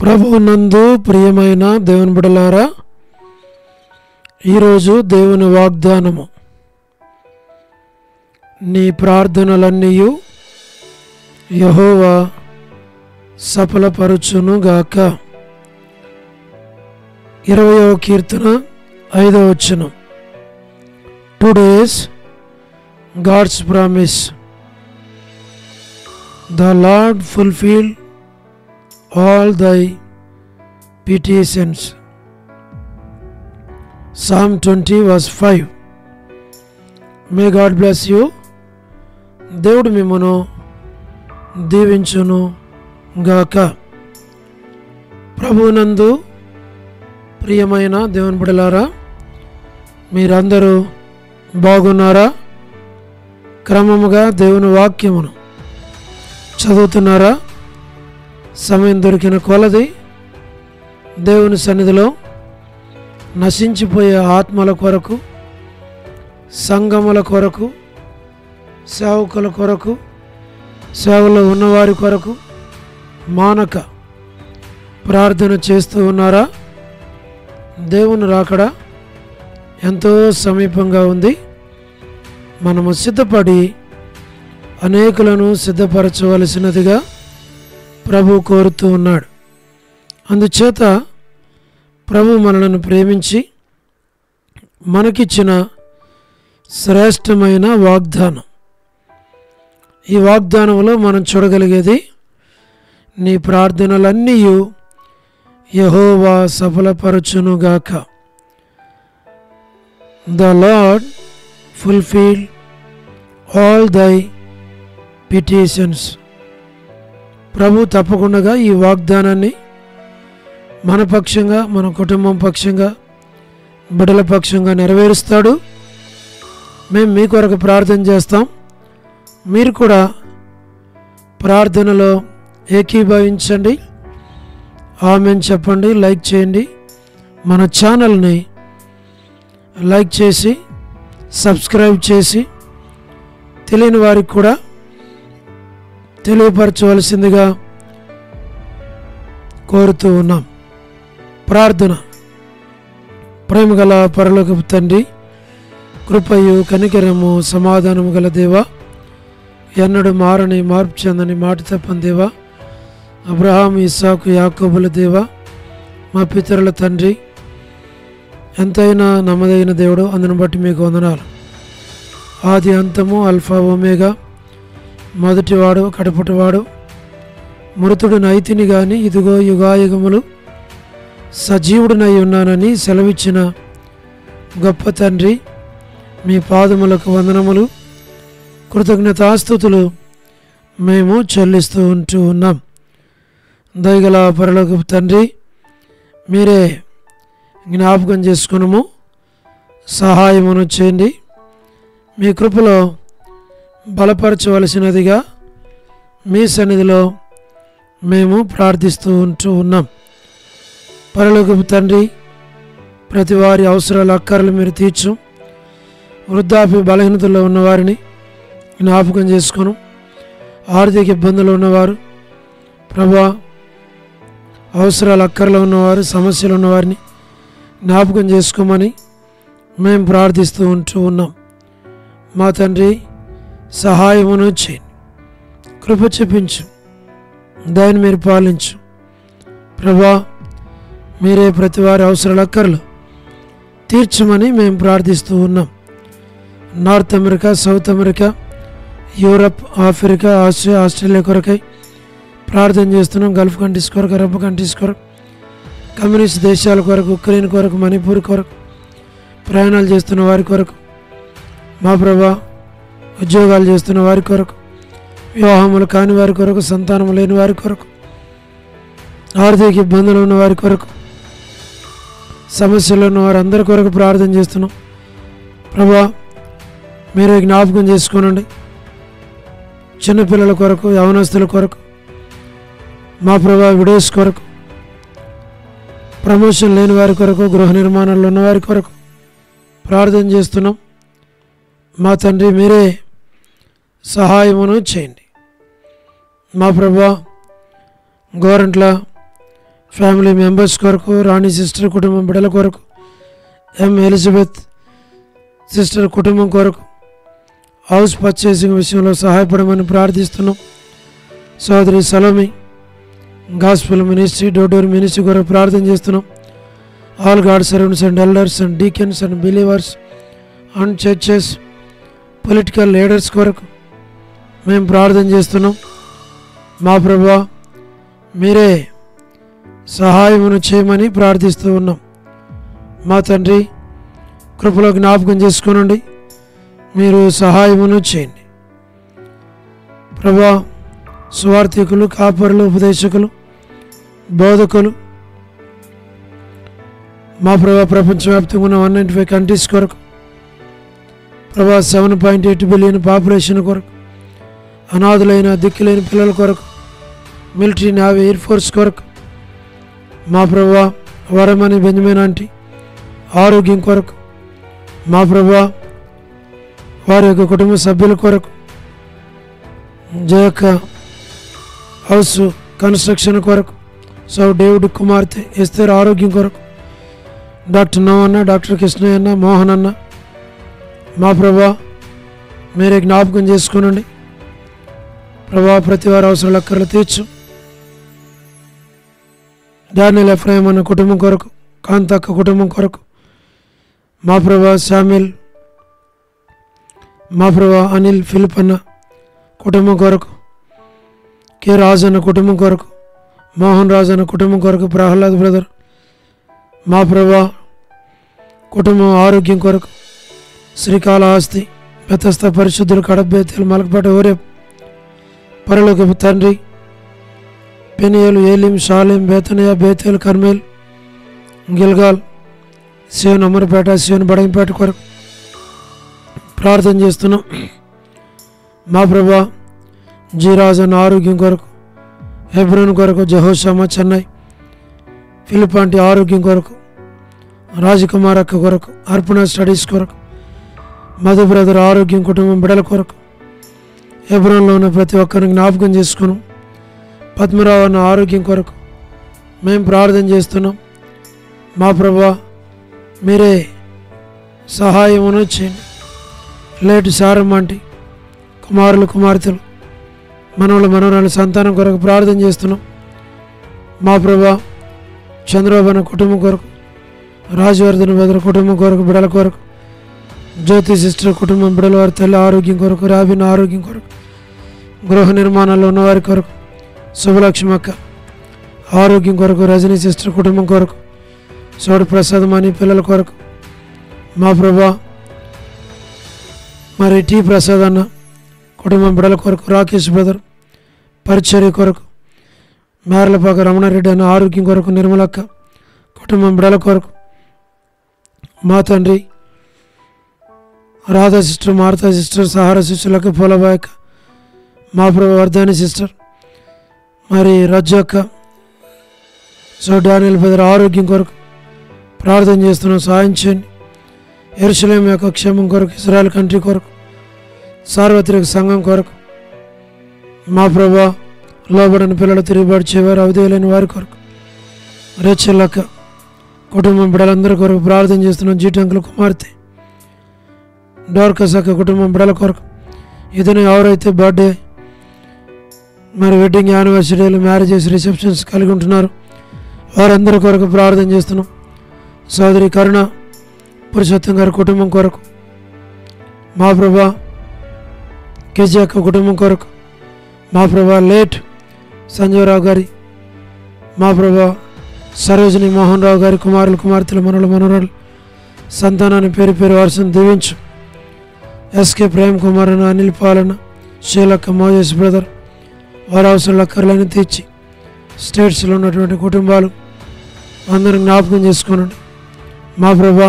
ప్రభువునందు ప్రియమైన దేవుని బిడ్డలారా, ఈరోజు దేవుని వాగ్దానము, నీ ప్రార్థనలన్నీయు యెహోవా సఫలపరచునుగాక. 20వ కీర్తన 5వ వచనం. Today's God's promise. The Lord fulfill all thy petitions. Psalm 20 verse 5. May God bless you. దేవుడు మిమ్మను దీవించును గాక. ప్రభువునందు ప్రియమైన దేవుని బిడ్డలారా, మీరందరూ బాగున్నారా? క్రమముగా దేవుని వాక్యమును చదువుతున్నారా? సమయం దొరికిన కొలది దేవుని సన్నిధిలో నశించిపోయే ఆత్మల కొరకు, సంఘముల కొరకు, సేవకుల కొరకు, సేవలో ఉన్నవారి కొరకు మానక ప్రార్థన చేస్తూ ఉన్నారా? దేవుని రాకడ ఎంతో సమీపంగా ఉంది. మనము సిద్ధపడి అనేకులను సిద్ధపరచవలసినదిగా ప్రభు కోరుతూ ఉన్నాడు. అందుచేత ప్రభు మనలను ప్రేమించి మనకిచ్చిన శ్రేష్టమైన వాగ్దానం. ఈ వాగ్దానంలో మనం చూడగలిగేది, నీ ప్రార్థనలన్నీ యెహోవా సఫలపరచునుగాక. The Lord fulfil all thy petitions. ప్రభు తప్పకుండా ఈ వాగ్దానాన్ని మన పక్షంగా, మన కుటుంబం పక్షంగా, బిడ్డల పక్షంగా నెరవేరుస్తాడు. మేము మీ కొరకు ప్రార్థన చేస్తాం. మీరు కూడా ప్రార్థనలో ఏకీభవించండి. ఆమేన్ చెప్పండి, లైక్ చేయండి. మన ఛానల్ని లైక్ చేసి సబ్స్క్రైబ్ చేసి తెలియని వారికి కూడా తెలియపరచవలసిందిగా కోరుతూ ఉన్నాం. ప్రార్థన. ప్రేమగల పరలోకపు తండ్రి, కృపయు కనికరము సమాధానము గల దేవా, ఎన్నడూ మారని మార్పు చెందని మాట తప్పని దేవా, అబ్రహాం, ఇస్సాకు, యాకోబుల దేవా, మా పితరుల తండ్రి, ఎంతైనా నమ్మదగిన దేవుడు, అందును బట్టి మీకు వందనాలు. ఆది అంతము, అల్ఫా ఒమేగా, మొదటివాడు కడపటివాడు, మృతుడు నైతిని గాని ఇదిగో యుగాయుగములు సజీవుడినై ఉన్నానని సెలవిచ్చిన గొప్ప తండ్రి, మీ పాదములకు వందనములు, కృతజ్ఞతాస్తుతులు మేము చెల్లిస్తూ ఉంటూ ఉన్నాం. దయగల పరలోకపు తండ్రి, మీరే జ్ఞాపకం చేసుకునము, సహాయమును చేయండి. మీ కృపలో బలపరచవలసినదిగా మీ సన్నిధిలో మేము ప్రార్థిస్తూ ఉంటూ ఉన్నాం. పరలోకపు తండ్రి, ప్రతి వారి అవసరాలు, అక్కర్లు మీరు తీర్చు. వృద్ధాప్య బలహీనతల్లో ఉన్నవారిని జ్ఞాపకం చేసుకును. ఆర్థిక ఇబ్బందులు ఉన్నవారు, ప్రభా, అవసరాలు, అక్కర్లు ఉన్నవారు, సమస్యలు ఉన్నవారిని జ్ఞాపకం చేసుకోమని మేము ప్రార్థిస్తూ ఉంటూ ఉన్నాం. మా తండ్రి, సహాయమును చేయండి, కృప చూపించు, దాన్ని మీరు పాలించు. ప్రభా, మీరే ప్రతి వారి అవసరాలు, అక్కర్లు తీర్చమని మేము ప్రార్థిస్తూ ఉన్నాం. North America, south America, Europe, Africa, Asia, Australia కొరకై ప్రార్థన చేస్తున్నాం. గల్ఫ్ కంట్రీస్ కొరకు, అరబ్ కంట్రీస్ కొరకు, కమ్యూనిస్ట్ దేశాల కొరకు, ఉక్రెయిన్ కొరకు, మణిపూర్ కొరకు, ప్రయాణాలు చేస్తున్న వారి కొరకు, మా ప్రభా, ఉద్యోగాలు చేస్తున్న వారి కొరకు, వివాహములు కాని వారి కొరకు, సంతానము లేని వారి కొరకు, ఆర్థిక ఇబ్బందులు ఉన్న వారి కొరకు, సమస్యలు ఉన్న వారు అందరి కొరకు ప్రార్థన చేస్తున్నాం. ప్రభా, మీరే జ్ఞాపకం చేసుకోనండి. చిన్నపిల్లల కొరకు, యవనస్తుల కొరకు, మా ప్రభా, విడోస్ కొరకు, ప్రమోషన్ లేని వారి కొరకు, గృహ నిర్మాణాలు ఉన్న వారి కొరకు ప్రార్థన చేస్తున్నాం. మా తండ్రి, మీరే సహాయమును చేయండి. మా ప్రభా, గోరంట్ల ఫ్యామిలీ మెంబర్స్ కొరకు, రాణి సిస్టర్ కుటుంబం బిడ్డల కొరకు, ఎం ఎలిజబెత్ సిస్టర్ కుటుంబం కొరకు హౌస్ పర్చేసింగ్ విషయంలో సహాయపడమని ప్రార్థిస్తున్నాం. సోదరి Salomi gospel ministry, door ministry కొరకు ప్రార్థన చేస్తున్నాం. All God servants and elders and deacons and believers and churches, political leaders కొరకు మేము ప్రార్థన చేస్తున్నాం. మా ప్రభువా, మీరే సహాయమును చేయమని ప్రార్థిస్తూ ఉన్నాం. మా తండ్రి, కృపలో జ్ఞాపకం చేసుకోనండి, మీరు సహాయమును చేయండి. ప్రభువా, సువార్థికులు, కాపరులు, ఉపదేశకులు, బోధకులు, మా ప్రభువా, ప్రపంచవ్యాప్తంగా ఉన్న 195 కంట్రీస్ కొరకు, ప్రభువా 7.8 బిలియన్ పాపులేషన్ కొరకు, అనాథులైన దిక్కులేని పిల్లల కొరకు, మిలిటరీ, నేవీ, ఎయిర్ ఫోర్స్ కొరకు, మా ప్రభువా వరమని బెంజమిన్ ఆంటీ ఆరోగ్యం కొరకు, మా ప్రభువా వారి యొక్క కుటుంబ సభ్యుల కొరకు, జయక్క హౌస్ కన్స్ట్రక్షన్ కొరకు, సౌ డేవిడ్ కుమార్తె ఎస్తేర్ ఆరోగ్యం కొరకు, డాక్టర్ నవన్న, డాక్టర్ కృష్ణయ్య అన్న, మోహన్ అన్న, మా ప్రభువా మీరే జ్ఞాపకం చేసుకునండి. ప్రభువా, ప్రతి వారి అవసరాలు అక్కర్లు తీర్చు. డానియల్ ఎఫ్రాయిం అన్న కుటుంబం కొరకు, కాంతక్క కుటుంబం కొరకు, మా ప్రభువా శామ్యుల్, మా ప్రభువా అనిల్ ఫిలిప్ అన్న కుటుంబం కొరకు, కె రాజు అన్న కుటుంబం కొరకు, మోహన్ రాజు అన్న కుటుంబం కొరకు, ప్రహ్లాద్ బ్రదర్, మా ప్రభువా కుటుంబం ఆరోగ్యం కొరకు, శ్రీకాళహస్తి బెతస్తా పరిశుద్ధులు, కడప, బేతేలు, మలకపేట, ఓరేపు, పరలోకపు తండ్రి, పెనియేలు, ఏలిం, షాలేం, బేతనియా, బేతేలు, కర్మేల్, గిల్గాల్, శివన్ అమరపేట, శివన్ బడంపేట కొరకు ప్రార్థన చేస్తున్నాం. మా ప్రభువా జీరాజ్ అన్న ఆరోగ్యం కొరకు, హెబ్రోన్ కొరకు, జహోషామా చెన్నై, ఫిలిపాంటి ఆరోగ్యం కొరకు, రాజకుమార్ అక్క కొరకు, అర్పణ స్టడీస్ కొరకు, మధు బ్రదర్ ఆరోగ్యం, కుటుంబం బిడల కొరకు, హెబ్రోన్లో ఉన్న ప్రతి ఒక్కరిని జ్ఞాపకం చేసుకున్నాం. పద్మరావు అన్న ఆరోగ్యం కొరకు మేము ప్రార్థన చేస్తున్నాం. మా ప్రభువా మీరే సహాయమును చేయండి. లేటు సారమ్మ ఆంటీ కుమారులు, కుమార్తెలు, మనవలు, మనవరాలు సంతానం కొరకు ప్రార్థన చేస్తున్నాం. మా ప్రభువా చంద్రబాబు అన్న కుటుంబం కొరకు, రాజవర్ధన్ బెదర్ కుటుంబం కొరకు, బిడల కొరకు, జ్యోతి సిస్టర్ కుటుంబం బిడల వారి తల్లి ఆరోగ్యం కొరకు, రాబిన్ ఆరోగ్యం కొరకు, గృహ నిర్మాణాల్లో ఉన్నవారి కొరకు, శుభలక్ష్మి అక్క ఆరోగ్యం కొరకు, రజనీ సిస్టర్ కుటుంబం కొరకు, సోడు ప్రసాద్ మణి పిల్లల కొరకు, మా ప్రభువా మరి టి ప్రసాద్ అన్న కుటుంబం బిడల కొరకు, రాకేష్ బ్రదర్ పరిచర్య కొరకు, మేరలపాక రమణారెడ్డి అన్న ఆరోగ్యం కొరకు, నిర్మలక్క కుటుంబం బిడల కొరకు, మా తండ్రి రాధా సిస్టర్, మారుతా సిస్టర్, సహారా సిస్టర్లకు, పోలబాయక్క, మా ప్రభు వర్ధాని సిస్టర్, మరి రజ్జక్క, సో డానియల్ బ్రదర్ ఆరోగ్యం కొరకు ప్రార్థన చేస్తున్నాం. సాయం చేయండి. యెరూషలేము యొక్క క్షేమం కొరకు, ఇజ్రాయెల్ కంట్రీ కొరకు, సార్వత్రిక సంఘం కొరకు, మా ప్రభువా లోబడిన పిల్లలు, తిరుగుబాటు చేయవారు, అవధేయులైన వారి కొరకు, రేచెల్లక్క కుటుంబం బిడ్డలందరి కొరకు ప్రార్థన చేస్తున్నాం. జీటంకుల కుమార్తె డోర్కస్ అక్క కుటుంబం బిడ్డల కొరకు, ఇతను ఎవరైతే బర్త్డే మరి వెడ్డింగ్ యానివర్సరీలు, మ్యారేజెస్, రిసెప్షన్స్ కలిగి ఉంటున్నారు వారందరి కొరకు ప్రార్థన చేస్తున్నాం. సోదరి కరుణ పురుషోత్తం గారి కుటుంబం కొరకు, మా ప్రభా కేజీ అక్క కుటుంబం కొరకు, మా ప్రభా లేట్ సంజీవరావు గారి, మా ప్రభా సరోజిని మోహన్ రావు గారి కుమారులు, కుమార్తెలు, మనవలు, మనవరాలు సంతానాన్ని పేరు పేరు వారసును దీవించు. ఎస్కే ప్రేమ్ కుమార్ అన్న, అనిల్ పాలన, షీలక్క, మోజేస్ బ్రదర్ వారి అవసరాలు అక్కర్లని తీర్చి స్టేట్స్లో ఉన్నటువంటి కుటుంబాలు అందరూ జ్ఞాపకం చేసుకోనండి. మా ప్రభా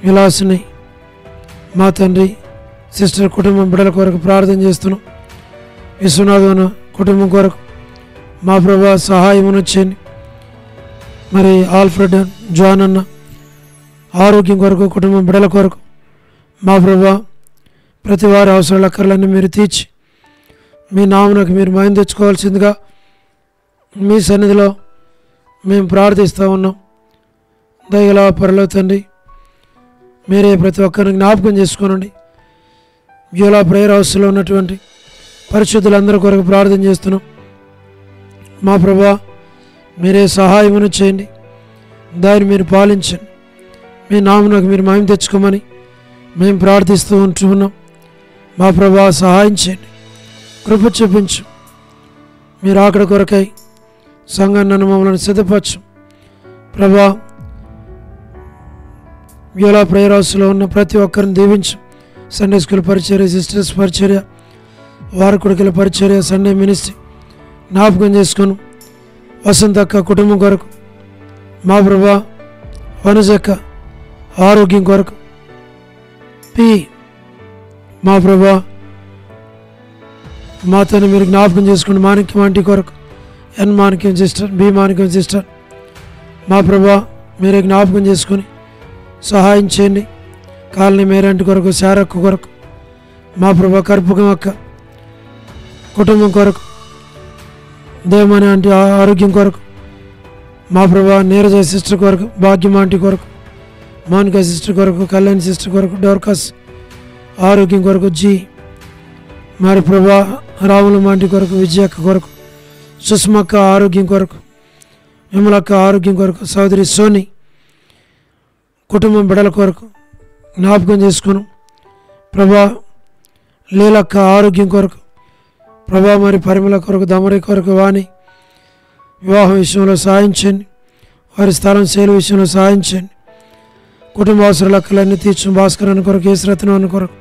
విలాసిని, మా తండ్రి సిస్టర్ కుటుంబం బిడ్డల కొరకు ప్రార్థన చేస్తున్నాం. విశ్వనాథన కుటుంబం కొరకు మా ప్రభా సహాయమును చేయండి. మరి ఆల్ఫ్రెడ్ జాన్ అన్న ఆరోగ్యం కొరకు, కుటుంబం బిడ్డల కొరకు మా ప్రభా ప్రతి వారి అవసరాల అక్కర్లన్నీ మీరు తీర్చి మీ నామనకు మీరు మహిమ తెచ్చుకోవాల్సిందిగా మీ సన్నిధిలో మేము ప్రార్థిస్తూ ఉన్నాం. దయగల పరలోక తండ్రి, మీరే ప్రతి ఒక్కరిని జ్ఞాపకం చేసుకోనండి. యోలా ప్రేయర్ హౌస్లో ఉన్నటువంటి పరిశుద్ధులందరి కొరకు ప్రార్థన చేస్తున్నాం. మా ప్రభా, మీరే సహాయమును చేయండి, దాన్ని మీరు పాలించండి. మీ నామమునకు మీరు మహిమ తెచ్చుకోమని మేము ప్రార్థిస్తూ ఉంటున్నాం. మా ప్రభా, సహాయం చేయండి, కృప చూపించు. మీరు అక్కడ కొరకై సంఘాన్ని మమ్మల్ని సిద్ధపరచు ప్రభా. యోలా ప్రేయర్ హౌస్లో ఉన్న ప్రతి ఒక్కరిని దీవించు. సండే స్కూల్ పరిచర్య, సిస్టర్స్ పరిచర్య, వారి కొడుకుల పరిచర్య, సండే మినిస్ట్రీ జ్ఞాపకం చేసుకొని వసంతక్క కుటుంబం కొరకు, మా ప్రభా వనజక్క ఆరోగ్యం కొరకు, మా ప్రభా మాతను మీరు జ్ఞాపకం చేసుకోండి. మాణిక్యం ఆంటీ కొరకు, ఎన్ మాణిక్యం సిస్టర్, బి మాణిక్యం సిస్టర్, మా ప్రభా మీరే జ్ఞాపకం చేసుకొని సహాయం చేయండి. కాలనీ మేరంటి కొరకు, శారక్క కొరకు, మా ప్రభా కర్పకం అక్క కుటుంబం కొరకు, దేవమణి ఆంటీ ఆరోగ్యం కొరకు, మా ప్రభా నీరజ సిస్టర్ కొరకు, భాగ్యం ఆంటీ కొరకు, మౌనిక సిస్టర్ కొరకు, కళ్యాణ్ సిస్టర్ కొరకు, డోర్కాస్ ఆరోగ్యం కొరకు, మరి ప్రభా రాముల ఆంటీ కొరకు, విజయక్క కొరకు, సుష్మక్క ఆరోగ్యం కొరకు, విమలక్క ఆరోగ్యం కొరకు, సోదరి సోని కుటుంబం బిడల కొరకు జ్ఞాపకం చేసుకుని ప్రభా, లీలక్క ఆరోగ్యం కొరకు ప్రభా, మరి పరిమళ కొరకు, దమరి కొరకు, వాణి వివాహం విషయంలో సహాయించండి. వారి స్థలం శైలి విషయంలో సహాయించండి. కుటుంబ అవసరాల లెక్కలన్నీ తీర్చు. భాస్కర్ అన్న కొరకు, యేసురత్నం అన్న కొరకు,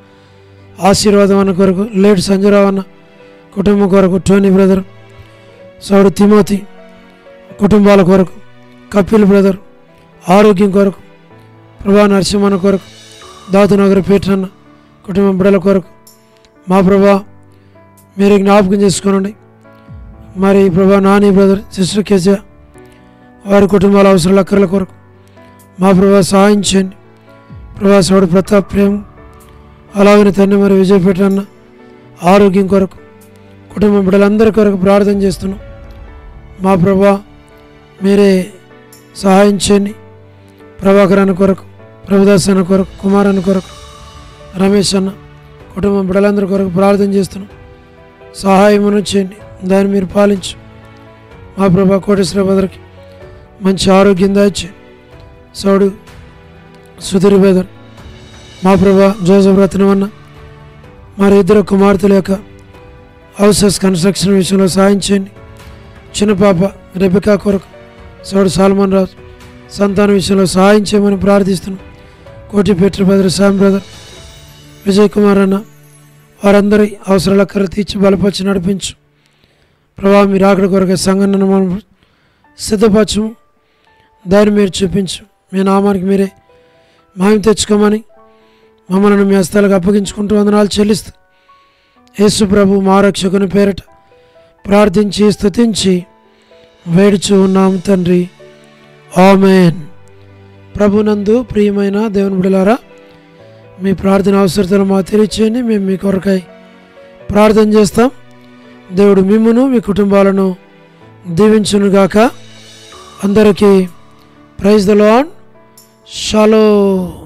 ఆశీర్వాదం అన్న కొరకు, లేట్ సంజయరావు అన్న కుటుంబం కొరకు, టోనీ బ్రదర్, సౌడు తిమోతి కుటుంబాల కొరకు, కపిల్ బ్రదర్ ఆరోగ్యం కొరకు, ప్రభా నరసింహన్న కొరకు, దాతునగర్ పీఠన్న కుటుంబం బిడల కొరకు, మా ప్రభా మీరే జ్ఞాపకం చేసుకోనండి. మరి ప్రభా నాని బ్రదర్, సిస్టర్ కేజా వారి కుటుంబాల అవసరాల అక్కర్ల కొరకు మా ప్రభా సహాయం చేయండి. ప్రభా సౌడు ప్రతాప్ ప్రేమ అలాగని తండ్రి మరి విజయపేట అన్న ఆరోగ్యం కొరకు, కుటుంబం బిడ్డలందరి కొరకు ప్రార్థన చేస్తున్నాం. మా ప్రభా మీరే సహాయం చేయండి. ప్రభాకర్ అన్న కొరకు, ప్రభుదాస్ అన్న కొరకు, కుమార్ అన్న కొరకు, రమేష్ అన్న కుటుంబం బిడ్డలందరి కొరకు ప్రార్థన చేస్తున్నాం. సహాయమును చేయండి, దాన్ని మీరు పాలించు. మా ప్రభా కోటేశ్వర బదర్కి మంచి ఆరోగ్యం దాయిచ్చేయండి. సౌడు సుధీర్ బదర్, మా ప్రభా జోసఫ్ రత్నం అన్న మరి ఇద్దరు కుమార్తెల యొక్క హౌసెస్ కన్స్ట్రక్షన్ విషయంలో సహాయం చేయండి. చిన్న పాప రెబికా కొరకు, సౌడు సాల్మన్ రాజు సంతానం విషయంలో సహాయం చేయమని ప్రార్థిస్తున్నాం. కోటిపేట బ్రదర్, శ్యామ్ బ్రదర్, విజయ్ కుమార్ అన్న వారందరి అవసరాల కర్ర తీర్చి బలపరిచి నడిపించు. ప్రభావ మీరు అక్కడ కొరకు సంఘటన మనం సిద్ధపరచము, దాన్ని మీరు చూపించు. మీ నామానికి మీరే మహిమ తెచ్చుకోమని మమ్మల్ని మీ హస్తాలకు అప్పగించుకుంటూ వందనాలు చెల్లిస్తూ యేసు ప్రభు మా రక్షకుని పేరట ప్రార్థించి స్తుతించి వేడుచు ఉన్నాం తండ్రి, ఆమేన్. ప్రభునందు ప్రియమైన దేవుని బిడ్డలారా, మీ ప్రార్థన అవసరతలు మాకు తెలియచేయండి. మేము మీ కొరకై ప్రార్థన చేస్తాం. దేవుడు మిమ్మును మీ కుటుంబాలను దీవించునుగాక. అందరికీ ప్రైజ్ ద లార్డ్. షాలోమ్.